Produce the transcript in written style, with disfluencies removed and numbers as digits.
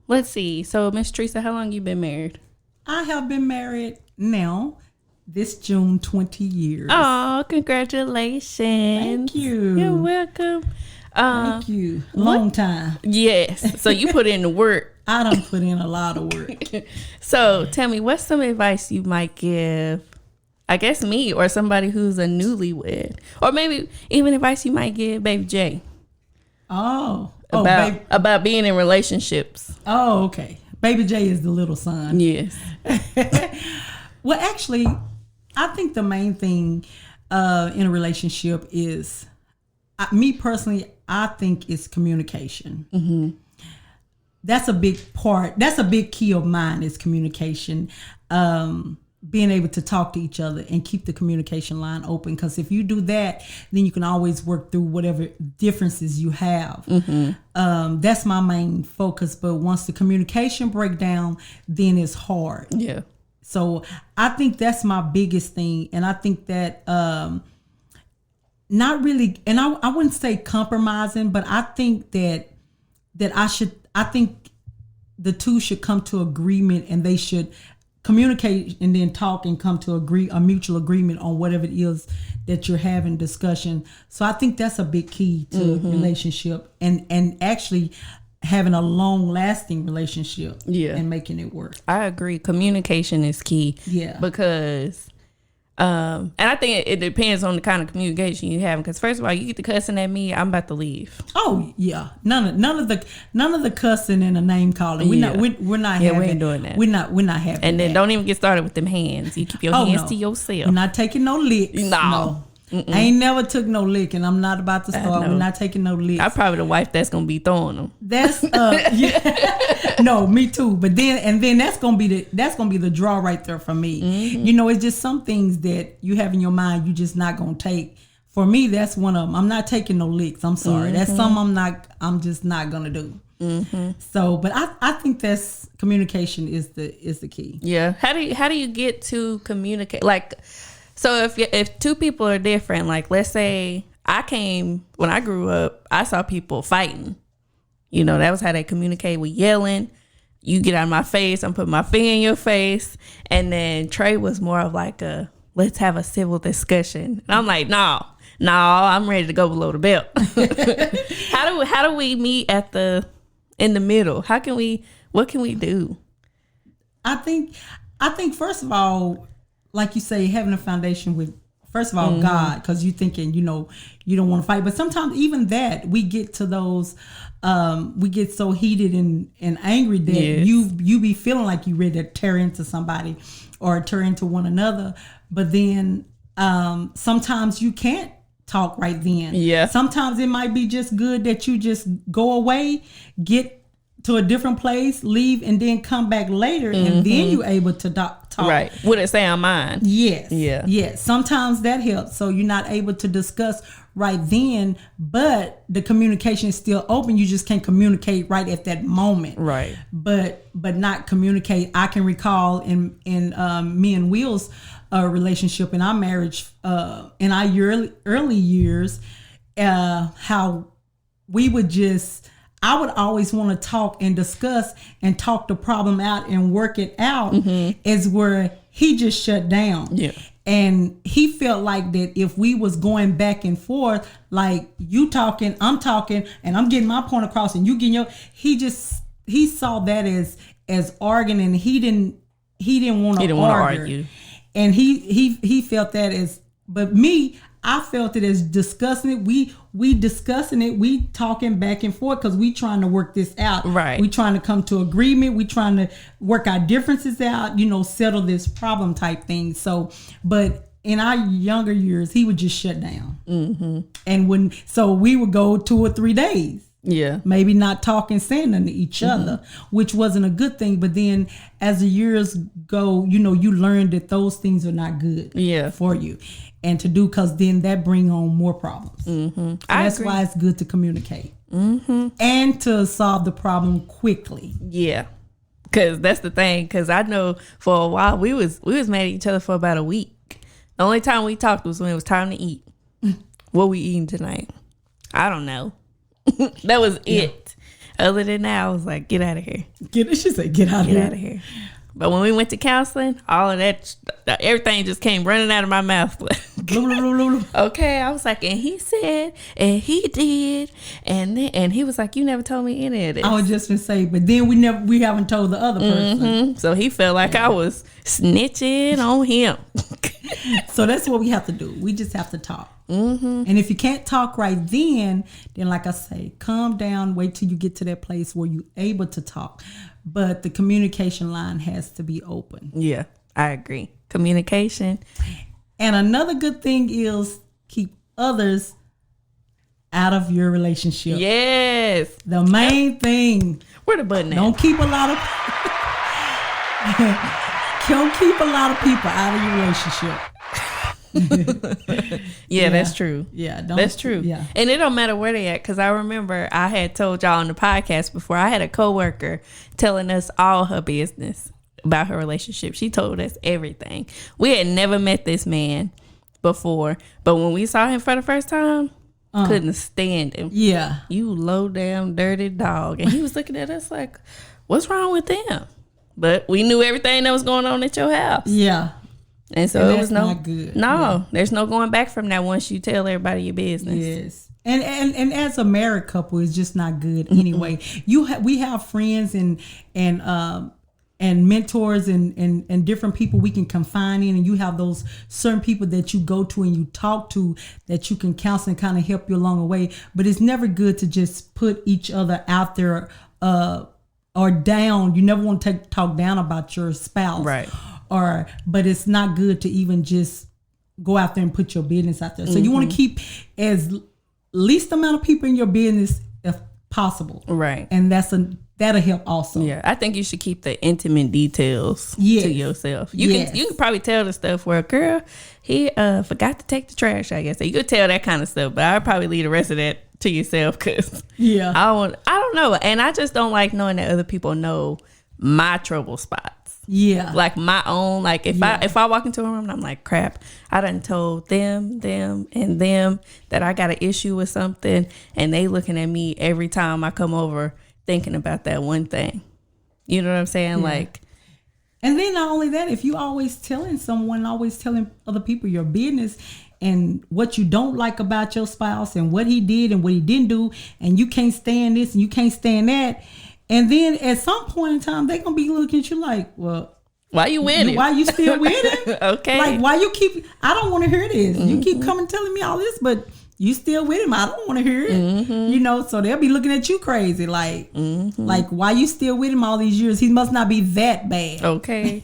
let's see. So, Miss Teresa, how long you been married? I have been married now this June 20 years. Oh, congratulations. Thank you. You're welcome. Thank you. Long time. Yes. So you put in the work. I done put in a lot of work. So tell me, what's some advice you might give, I guess me or somebody who's a newlywed, or maybe even advice you might give Baby J about being in relationships? Oh, okay. Baby J is the little son. Yes. Well, actually, I think the main thing in a relationship is, me personally, I think it's communication. Mm-hmm. That's a big part. That's a big key of mine is communication. Being able to talk to each other and keep the communication line open. Because if you do that, then you can always work through whatever differences you have. Mm-hmm. That's my main focus. But once the communication break down, then it's hard. Yeah. So I think that's my biggest thing. And I think that not really, and I wouldn't say compromising, but I think that I think the two should come to agreement, and they should communicate and then talk and come to a mutual agreement on whatever it is that you're having discussion. So I think that's a big key to relationship and actually having a long lasting relationship and making it work. I agree. Communication is key. Yeah. Because and I think it depends on the kind of communication you have. Because first of all, you get to cussing at me, I'm about to leave. Oh yeah, none of the cussing and the name calling. We're not. Yeah, we ain't doing that. We're not having. And then that. Don't even get started with them hands. You keep your hands to yourself. We're not taking no licks. No. I ain't never took no lick, and I'm not about to start. We're not taking no licks. I'm probably the wife that's gonna be throwing them. That's no, me too. But then that's gonna be the draw right there for me. Mm-hmm. You know, it's just some things that you have in your mind you just not gonna take. For me, that's one of them. I'm not taking no licks. I'm sorry. That's something I'm just not gonna do. Mm-hmm. So, but I think that's communication is the key. Yeah. How do you get to communicate? Like, so if two people are different, like let's say when I grew up, I saw people fighting. You know, that was how they communicate with yelling. You get out of my face, I'm putting my finger in your face. And then Trey was more of like let's have a civil discussion. And I'm like, no, I'm ready to go below the belt. How do we meet in the middle? What can we do? I think first of all, like you say, having a foundation with, first of all, God, because you're thinking, you don't want to fight. But sometimes even that, we get to those, we get so heated and angry that you be feeling like you're ready to tear into somebody or tear into one another. But then sometimes you can't talk right then. Yeah. Sometimes it might be just good that you just go away, get to a different place, leave, and then come back later, and then you're able to talk. Right. Would it say on mine? Yes. Yeah. Yes. Sometimes that helps. So you're not able to discuss right then, but the communication is still open. You just can't communicate right at that moment. Right. But not communicate. I can recall in me and Will's relationship in our marriage, in our early years, how we would I would always want to talk and discuss and talk the problem out and work it out, is where he just shut down. Yeah. And he felt like that if we was going back and forth, like you talking, I'm talking, and I'm getting my point across and you getting he saw that as arguing, and he didn't want to argue. And he felt that as, but me, I felt it as discussing it. We discussing it. We talking back and forth because we trying to work this out. Right. We trying to come to agreement. We trying to work our differences out. Settle this problem type thing. So, but in our younger years, he would just shut down. Mm-hmm. And so we would go 2 or 3 days. Yeah. Maybe not talking, saying nothing to each other, which wasn't a good thing. But then as the years go, you learn that those things are not good for you and to do, because then that bring on more problems. Mm-hmm. So that's why it's good to communicate and to solve the problem quickly. Yeah. Because that's the thing. Because I know for a while we was mad at each other for about a week. The only time we talked was when it was time to eat. What we eating tonight? I don't know. That was it. Other than that, I was like, get out of here. She said, get out of here. But when we went to counseling, all of that, everything just came running out of my mouth. Okay, I was like, and he said, and he did, and he was like, you never told me any of this. I was just gonna say, but then we haven't told the other person. So he felt like I was snitching on him. So that's what we have to do. We just have to talk. And if you can't talk right then like I say, calm down, wait till you get to that place where you're able to talk. But the communication line has to be open. Yeah, I agree. Communication. And another good thing is keep others out of your relationship. Yes. The main thing. Where the button at? Don't keep a lot of people out of your relationship. Yeah, that's true. Yeah, that's true. Yeah, and it don't matter where they at, because I remember I had told y'all on the podcast before, I had a coworker telling us all her business about her relationship. She told us everything. We had never met this man before, but when we saw him for the first time, couldn't stand him. Yeah, you low down dirty dog. And he was looking at us like, what's wrong with them? But we knew everything that was going on at your house. Yeah. And so it was not good. There's no going back from that once you tell everybody your business. Yes. And as a married couple, it's just not good anyway. We have friends and mentors and different people we can confine in, and you have those certain people that you go to and you talk to that you can counsel and kind of help you along the way. But it's never good to just put each other out there or down. You never want to talk down about your spouse. Right. But it's not good to even just go out there and put your business out there. So you want to keep as least amount of people in your business if possible. Right. And that'll help also. Yeah. I think you should keep the intimate details to yourself. You can probably tell the stuff where, girl, he forgot to take the trash, I guess. So you could tell that kind of stuff, but I'd probably leave the rest of that to yourself, because I don't know. And I just don't like knowing that other people know my trouble spots. Yeah. Like my own, like if I walk into a room and I'm like, crap, I done told them that I got an issue with something, and they looking at me every time I come over thinking about that one thing. You know what I'm saying? Yeah. Like, and then not only that, if you always telling other people your business and what you don't like about your spouse and what he did and what he didn't do, and you can't stand this and you can't stand that, and then at some point in time, they're going to be looking at you like, well, why you with him? Why you still with him? Okay. Like, why you keep, I don't want to hear this. You keep coming telling me all this, but you still with him. I don't want to hear it. So they'll be looking at you crazy. Like, why you still with him all these years? He must not be that bad. Okay.